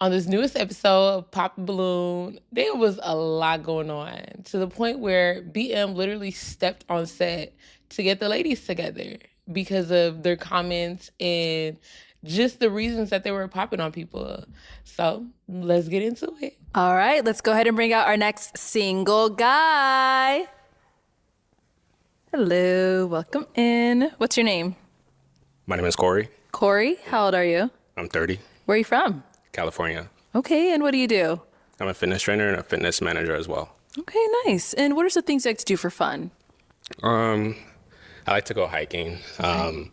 On this newest episode of Pop a Balloon, there was a lot going on to the point where BM literally stepped on set to get the ladies together because of their comments and just the reasons that they were popping on people. So let's get into it. All right, let's go ahead and bring out our next single guy. Hello, welcome in. What's your name? My name is Corey. Corey, how old are you? I'm 30, Where are you from? California. Okay, and what do you do? I'm a fitness trainer and a fitness manager as well. Okay, nice. And what are some things you like to do for fun? I like to go hiking. I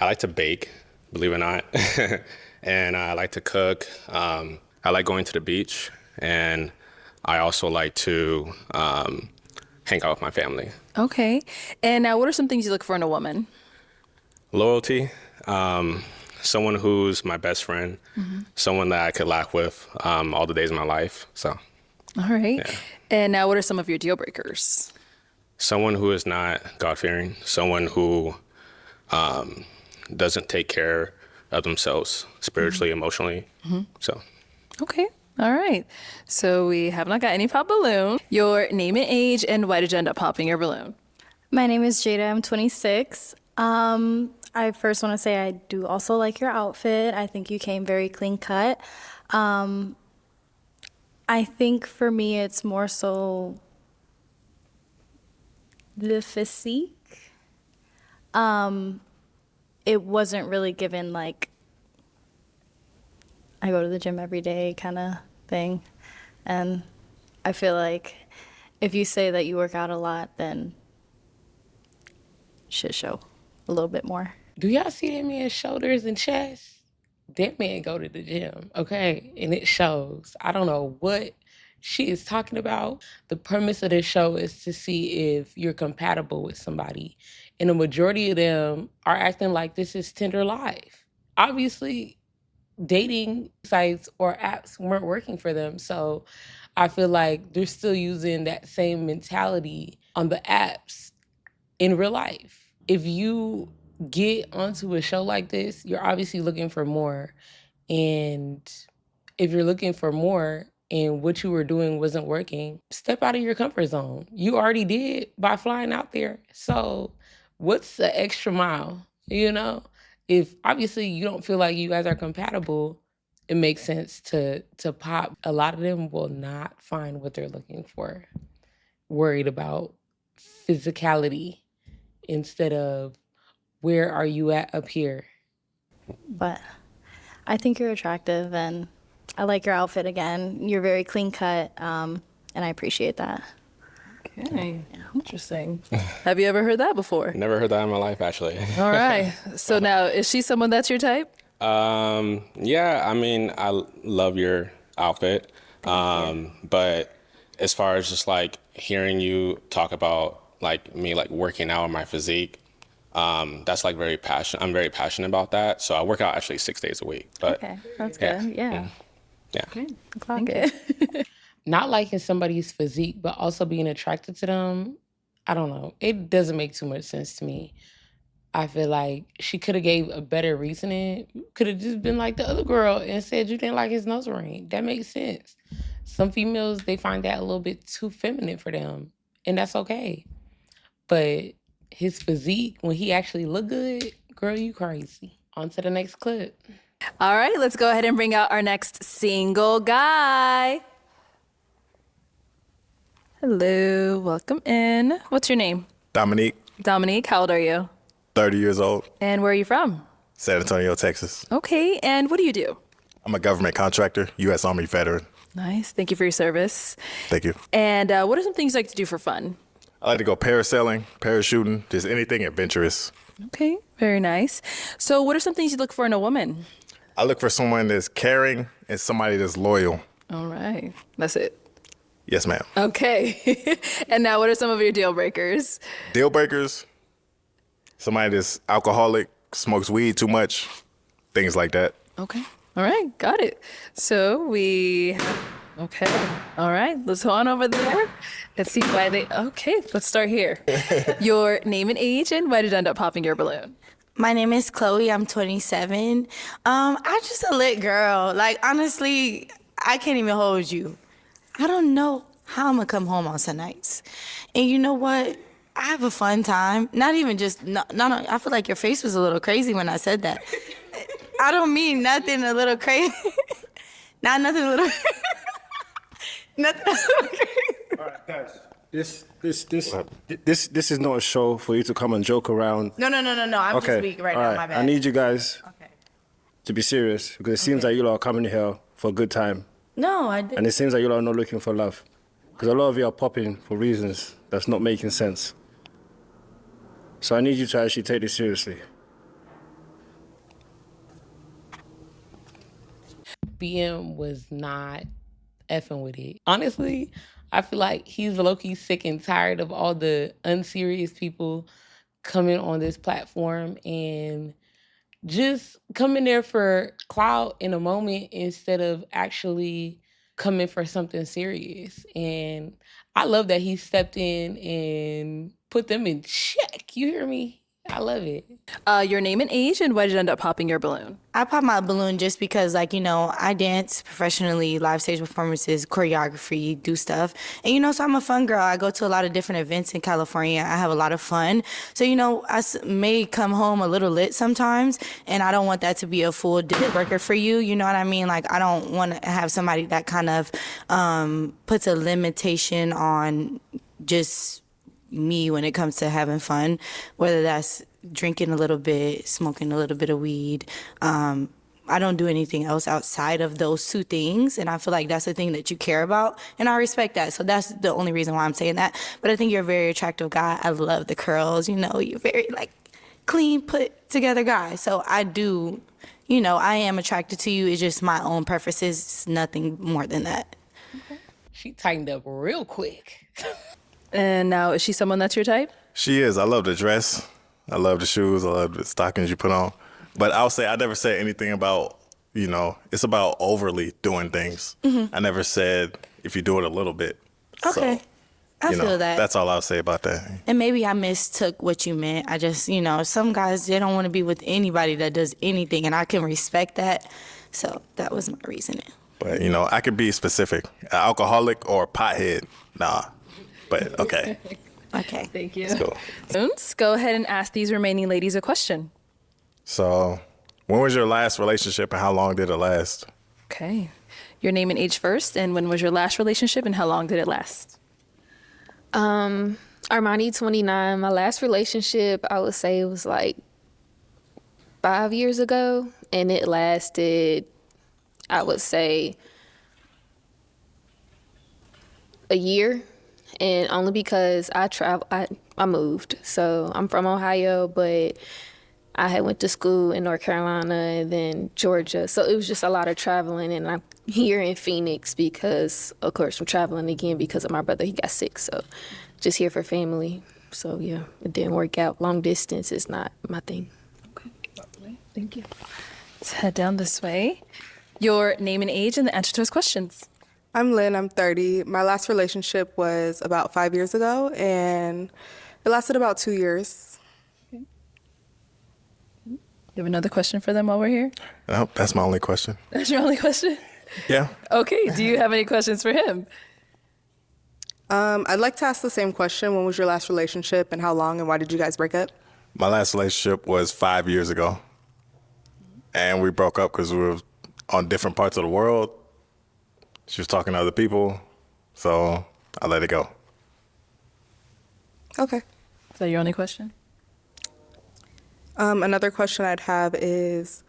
like to bake, believe it or not. And I like to cook. I like going to the beach. And I also like to hang out with my family. Okay, and now what are some things you look for in a woman? Loyalty. Someone who's my best friend. Someone that I could laugh with all the days of my life. So, All right. Yeah. And now what are some of your deal breakers? someone who is not God-fearing. Someone who doesn't take care of themselves spiritually, emotionally. So, Okay, all right. So we have not got any pop balloon. Your name and age, and why did you end up popping your balloon? My name is Jada. I'm 26. I first want to say I do also like your outfit. I think you came very clean cut. I think for me it's more so the physique. It wasn't really given like I go to the gym every day kind of thing. And I feel like if you say that you work out a lot, then should show a little bit more. Do y'all see that man's shoulders and chest? That man go to the gym, okay? And it shows. I don't know what she is talking about. The premise of this show is to see if you're compatible with somebody. And the majority of them are acting like this is Tinder Live. Obviously, dating sites or apps weren't working for them. So I feel like they're still using that same mentality on the apps in real life. If you get onto a show like this, you're obviously looking for more. And if you're looking for more and what you were doing wasn't working, step out of your comfort zone. You already did by flying out there. So what's the extra mile? You know? If obviously you don't feel like you guys are compatible, it makes sense to pop. A lot of them will not find what they're looking for. Worried about physicality instead of where are you at up here? But I think you're attractive and I like your outfit again. You're very clean cut, and I appreciate that. Okay, interesting. Have you ever heard that before? never heard that in my life, actually. All right. So now, is she someone that's your type? Yeah, I mean, I love your outfit. But as far as just like hearing you talk about like me like working out on my physique, that's like very passionate. I'm very passionate about that. So I work out actually 6 days a week. But Okay, that's yeah. good. Yeah. Yeah. Okay. Clock it. Not liking somebody's physique, but also being attracted to them, I don't know. It doesn't make too much sense to me. I feel like she could have gave a better reasoning. Could have just been like the other girl and said you didn't like his nose ring. That makes sense. Some females, they find that a little bit too feminine for them, and that's okay. But his physique, when he actually look good, girl, you crazy. On to the next clip. All right, let's go ahead and bring out our next single guy. Hello, welcome in. What's your name? Dominique, Dominique, how old are you? 30 years old, And where are you from? San Antonio, Texas. Okay, and what do you do? I'm a government contractor, U.S. Army veteran. Nice, thank you for your service. Thank you. And what are some things you like to do for fun? I like to go parasailing, parachuting, just anything adventurous. Okay, very nice. So what are some things you look for in a woman? I look for someone that's caring and somebody that's loyal. All right, that's it. Yes, ma'am. Okay, and now what are some of your deal breakers? Deal breakers, somebody that's alcoholic, smokes weed too much, things like that. Okay. All right. Got it. So okay. All right. Let's go on over there. Let's see why okay. Let's start here. Your name and age and why did you end up popping your balloon? My name is Chloe. I'm 27. I'm just a lit girl. Like, honestly, I can't even hold you. I don't know how I'm gonna come home on some nights. And you know what? I have a fun time. Not even just, no, I feel like your face was a little crazy when I said that. I don't mean nothing a little crazy. Not nothing a little, nothing a little crazy. All right, guys. This is not a show for you to come and joke around. No. I'm Okay. just weak right all now, right. my bad. I need you guys Okay. to be serious because it seems like you lot are coming here for a good time, No, I didn't. and it seems like you lot are not looking for love because a lot of you are popping for reasons that's not making sense. So I need you to actually take this seriously. BM was not effing with it. Honestly, I feel like he's low-key sick and tired of all the unserious people coming on this platform and just coming there for clout in a moment instead of actually coming for something serious. And I love that he stepped in and put them in check. You hear me? I love it. Your name and age, and why did you end up popping your balloon? I pop my balloon just because, like, I dance professionally, live stage performances, choreography, do stuff. And, so I'm a fun girl. I go to a lot of different events in California. I have a lot of fun. So, may come home a little lit sometimes, and I don't want that to be a full deal breaker for you. You know what I mean? Like, I don't want to have somebody that kind of puts a limitation on just me when it comes to having fun, whether that's drinking a little bit, smoking a little bit of weed. I don't do anything else outside of those two things, and I feel like that's the thing that you care about, and I respect that. So that's the only reason why I'm saying that. But I think you're a very attractive guy. I love the curls. You're very clean, put together guy. So I do, I am attracted to you. It's just my own preferences. It's nothing more than that. She tightened up real quick. And now, is she someone that's your type? She is. I love the dress. I love the shoes. I love the stockings you put on. But I'll say I never said anything about, it's about overly doing things. I never said if you do it a little bit. Okay. So, I feel that. That's all I'll say about that. And maybe I mistook what you meant. I just, some guys, they don't want to be with anybody that does anything, and I can respect that. So that was my reasoning. But, I could be specific. Alcoholic or pothead, nah. But, okay. Okay. Thank you. Let's go. Let's go ahead and ask these remaining ladies a question. So, when was your last relationship and how long did it last? Okay. Your name and age first, and when was your last relationship and how long did it last? Armani, 29. My last relationship, I would say it was 5 years ago, and it lasted, I would say, a year. And only because I moved. So I'm from Ohio, but I had went to school in North Carolina and then Georgia. So it was just a lot of traveling, and I'm here in Phoenix because, of course, I'm traveling again because of my brother. He got sick, so just here for family. So yeah, it didn't work out. Long distance is not my thing. Okay, lovely. Thank you. Let's head down this way. Your name and age and the answer to those questions. I'm Lynn, I'm 30. My last relationship was about 5 years ago, and it lasted about 2 years. Okay. You have another question for them while we're here? No, that's my only question. That's your only question? Yeah. Okay, do you have any questions for him? I'd like to ask the same question. When was your last relationship, and how long, and why did you guys break up? My last relationship was 5 years ago. And we broke up because we were on different parts of the world. She was talking to other people, so I let it go. Okay. Is that your only question? Another question I'd have is,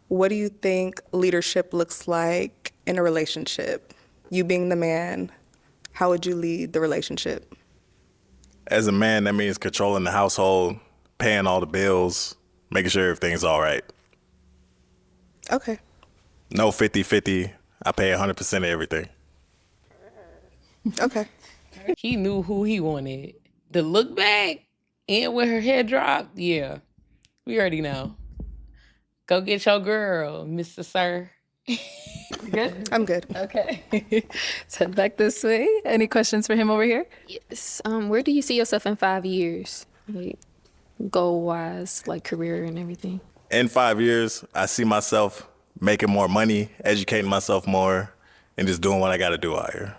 what do you think leadership looks like in a relationship? You being the man, how would you lead the relationship? As a man, that means controlling the household, paying all the bills, making sure everything's all right. Okay. No 50-50. I pay 100% of everything. Okay. He knew who he wanted. The look back and when her head dropped, yeah, we already know. Go get your girl, Mr. Sir. Good? I'm good. Okay. Let's head back this way. Any questions for him over here? Yes. Where do you see yourself in 5 years? goal wise, like career and everything? In 5 years, I see myself making more money, educating myself more, and just doing what I got to do out here.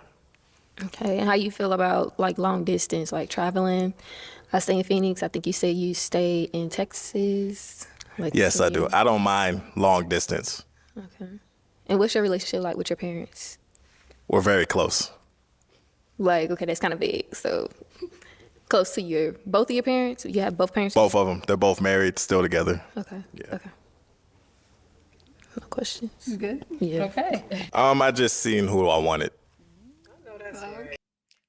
Okay, and how you feel about like long distance, like traveling? I stay in Phoenix. I think you said you stay in Texas. Like, Yes, I do. I don't mind long distance. Okay. And what's your relationship like with your parents? We're very close. Like, okay, that's kind of big. So close to both of your parents? You have both parents? Both of them. They're both married, still together. Okay. Yeah. Okay. No questions. You good? Yeah. Okay. I just seen who I wanted.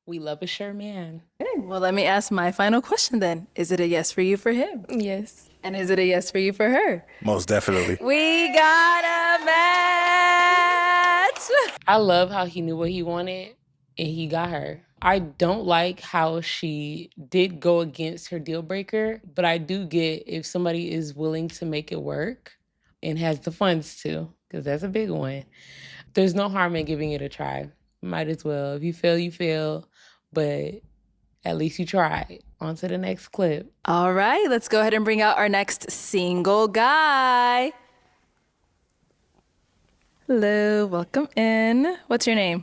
We love a sure man. Okay, well, let me ask my final question then. Is it a yes for you for him? Yes. And is it a yes for you for her? Most definitely. We got a match! I love how he knew what he wanted and he got her. I don't like how she did go against her deal breaker, but I do get if somebody is willing to make it work and has the funds to, because that's a big one. There's no harm in giving it a try. Might as well. If you fail, you fail, but at least you tried. On to the next clip. All right, let's go ahead and bring out our next single guy. Hello, welcome in. What's your name?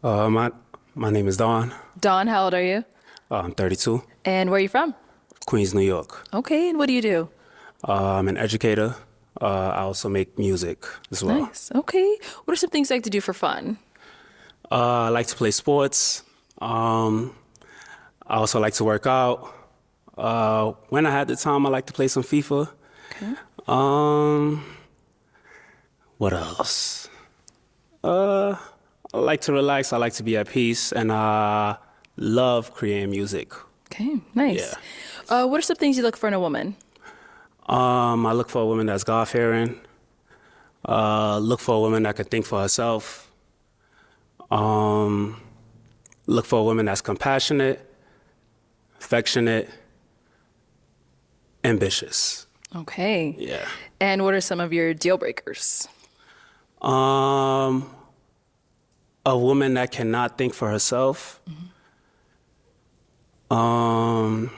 My name is Don. Dawn, how old are you? I'm 32, And where are you from? Queens, New York. Okay, and what do you do? I'm an educator. I also make music as well. Nice, okay. What are some things you like to do for fun? I like to play sports. I also like to work out. When I had the time, I like to play some FIFA. Okay. What else? I like to relax. I like to be at peace, and I love creating music. Okay, nice. What are some things you look for in a woman? I look for a woman that's God-fearing. Look for a woman that can think for herself. Look for a woman that's compassionate, affectionate, ambitious. Okay. Yeah. And what are some of your deal breakers? A woman that cannot think for herself. Of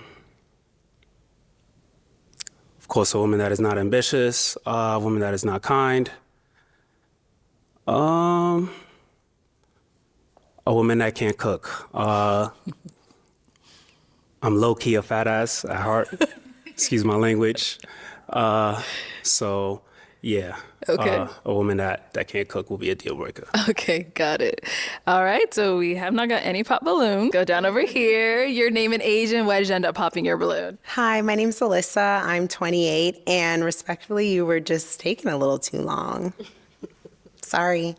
course, a woman that is not ambitious. A woman that is not kind. A woman that can't cook. I'm low-key a fat ass at heart. Excuse my language. So, yeah. Okay. A woman that can't cook will be a deal breaker. Okay, got it. All right, so we have not got any pop balloon. Go down over here. Your name and age, and why did you end up popping your balloon? Hi, my name's Alyssa. I'm 28, and respectfully, you were just taking a little too long. Sorry.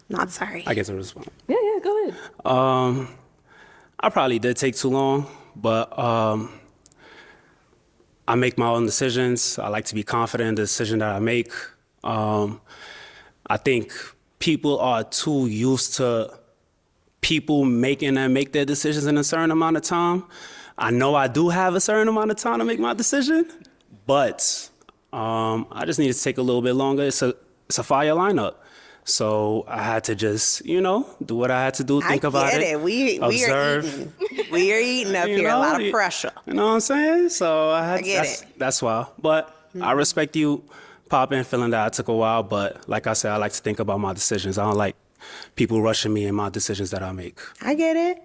Not sorry. I get to respond. Yeah, go ahead. I probably did take too long, but I make my own decisions. I like to be confident in the decision that I make. I think people are too used to people making them make their decisions in a certain amount of time. I know I do have a certain amount of time to make my decision, but I just need to take a little bit longer. It's a fire lineup. So I had to just, do what I had to do, think about it. We observe. are eating. We are eating up here. A lot of pressure. You know what I'm saying? So I get it. That's why. But I respect you popping, feeling that I took a while. But like I said, I like to think about my decisions. I don't like people rushing me in my decisions that I make. I get it.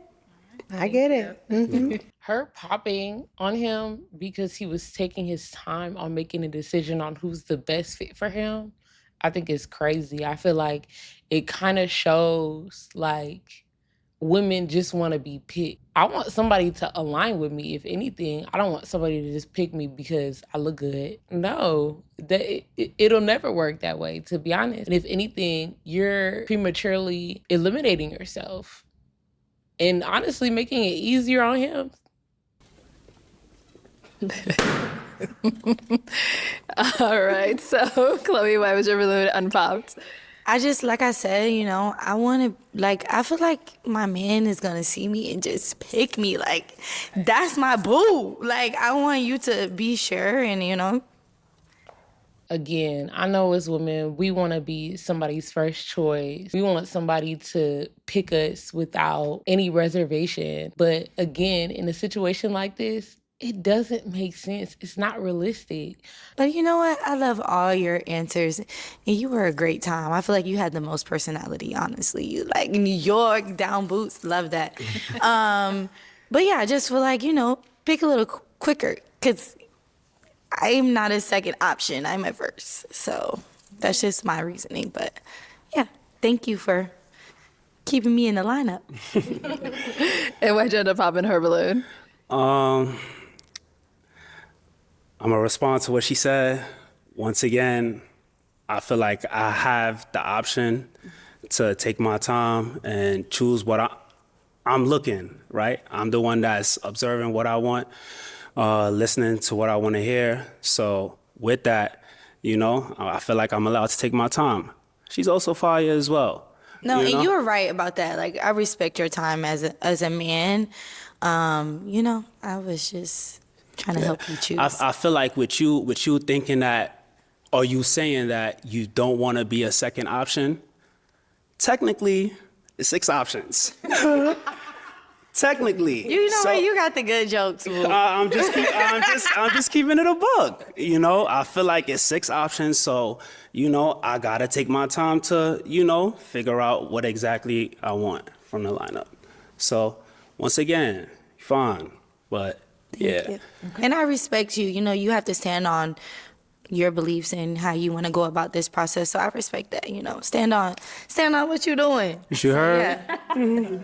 Mm-hmm. Her popping on him because he was taking his time on making a decision on who's the best fit for him, I think it's crazy. I feel like it kind of shows like women just want to be picked. I want somebody to align with me. If anything, I don't want somebody to just pick me because I look good. No, it'll never work that way, to be honest. And if anything, you're prematurely eliminating yourself and honestly making it easier on him. All right, so Chloe, why was your balloon unpopped? I just, like I said, I want to, I feel like my man is going to see me and just pick me. Like, that's my boo. Like, I want you to be sure and. Again, I know as women, we want to be somebody's first choice. We want somebody to pick us without any reservation. But again, in a situation like this, It doesn't make sense. It's not realistic. But you know what? I love all your answers, and you were a great time. I feel like you had the most personality, honestly. You like New York, down boots, love that. But yeah, I just feel like, pick a little quicker, because I'm not a second option. I'm a first. So that's just my reasoning. But yeah, thank you for keeping me in the lineup. And why'd you end up popping her balloon? I'm gonna respond to what she said. Once again, I feel like I have the option to take my time and choose what I'm looking, right? I'm the one that's observing what I want, listening to what I want to hear. So with that, I feel like I'm allowed to take my time. She's also fire as well. No, and know? you were right about that. Like, I respect your time as a man. I was just trying to help you choose. I feel like with you thinking that, are you saying that you don't want to be a second option? Technically, it's 6 options. Technically, You know what? You got the good jokes, boo. I'm just keeping it a buck. I feel like it's 6 options, so I gotta take my time to figure out what exactly I want from the lineup. So once again, fine, but yeah. And I respect you. You have to stand on your beliefs and how you want to go about this process. So I respect that. Stand on what you're doing. You heard?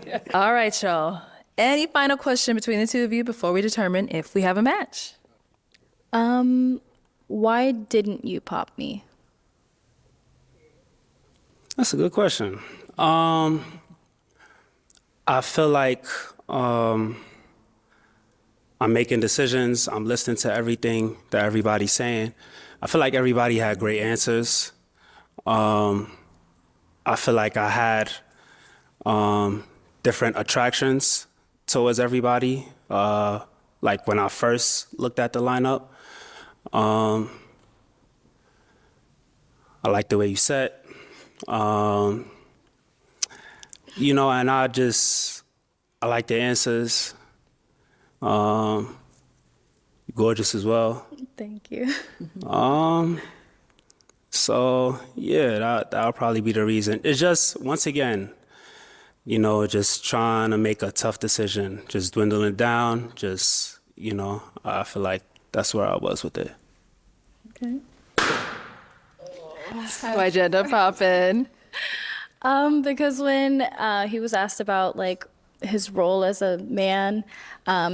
Yeah. All right, y'all. Any final question between the two of you before we determine if we have a match? Why didn't you pop me? That's a good question. I feel like I'm making decisions. I'm listening to everything that everybody's saying. I feel like everybody had great answers. I feel like I had different attractions towards everybody. Like when I first looked at the lineup, I like the way you sat. And I like the answers. Gorgeous as well. Thank you. So yeah, that'll probably be the reason. It's just, once again, just trying to make a tough decision, just dwindling it down. I feel like that's where I was with it. Okay. Why'd you end up popping? Because when he was asked about like his role as a man,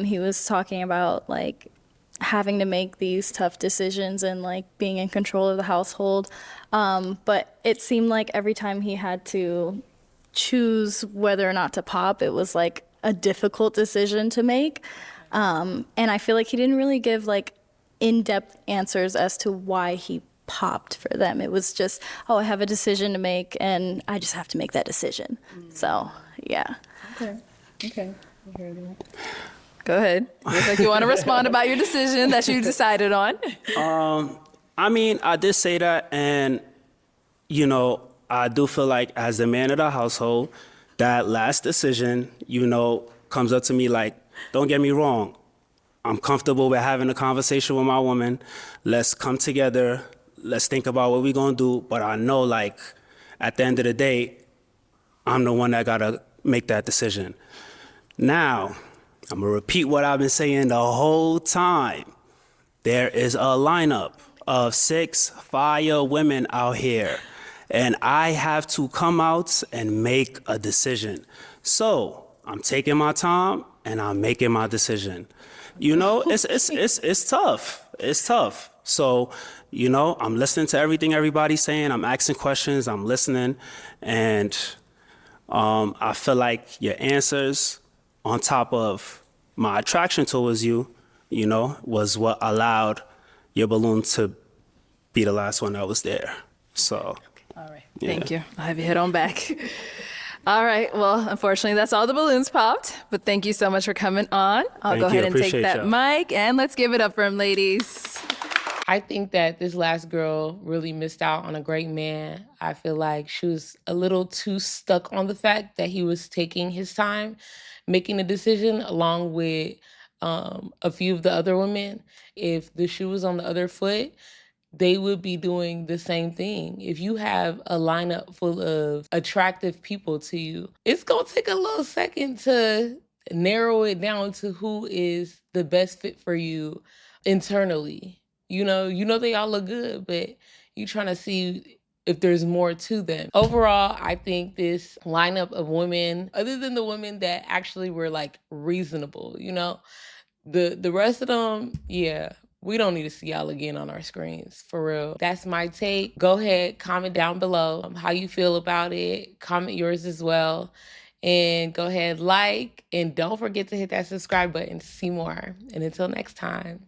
he was talking about like having to make these tough decisions and like being in control of the household. But it seemed like every time he had to choose whether or not to pop, it was like a difficult decision to make. And I feel like he didn't really give like in-depth answers as to why he popped for them. It was just, oh, I have a decision to make and I just have to make that decision. So, yeah. Okay. Go ahead. Looks like you want to respond about your decision that you decided on. I did say that, and I do feel like as the man of the household, that last decision, comes up to me like, don't get me wrong, I'm comfortable with having a conversation with my woman. Let's come together. Let's think about what we're gonna do. But I know, like, at the end of the day, I'm the one that gotta make that decision. Now, I'm gonna repeat what I've been saying the whole time. There is a lineup of 6 fire women out here, and I have to come out and make a decision. So I'm taking my time and I'm making my decision. It's tough. It's tough. So, I'm listening to everything everybody's saying. I'm asking questions. I'm listening, and I feel like your answers, on top of my attraction towards you, was what allowed your balloon to be the last one that was there. So, all right. Thank you. I'll have you head on back. All right. Well, unfortunately, that's all the balloons popped. But thank you so much for coming on. I'll go ahead and take that mic, and let's give it up for him, ladies. I think that this last girl really missed out on a great man. I feel like she was a little too stuck on the fact that he was taking his time making a decision, along with a few of the other women, if the shoe was on the other foot, they would be doing the same thing. If you have a lineup full of attractive people to you, it's gonna take a little second to narrow it down to who is the best fit for you internally. You know they all look good, but you trying to see if there's more to them. Overall, I think this lineup of women, other than the women that actually were like reasonable, the rest of them, yeah, we don't need to see y'all again on our screens, for real. That's my take. Go ahead, comment down below how you feel about it. Comment yours as well. And go ahead, like, and don't forget to hit that subscribe button to see more. And until next time.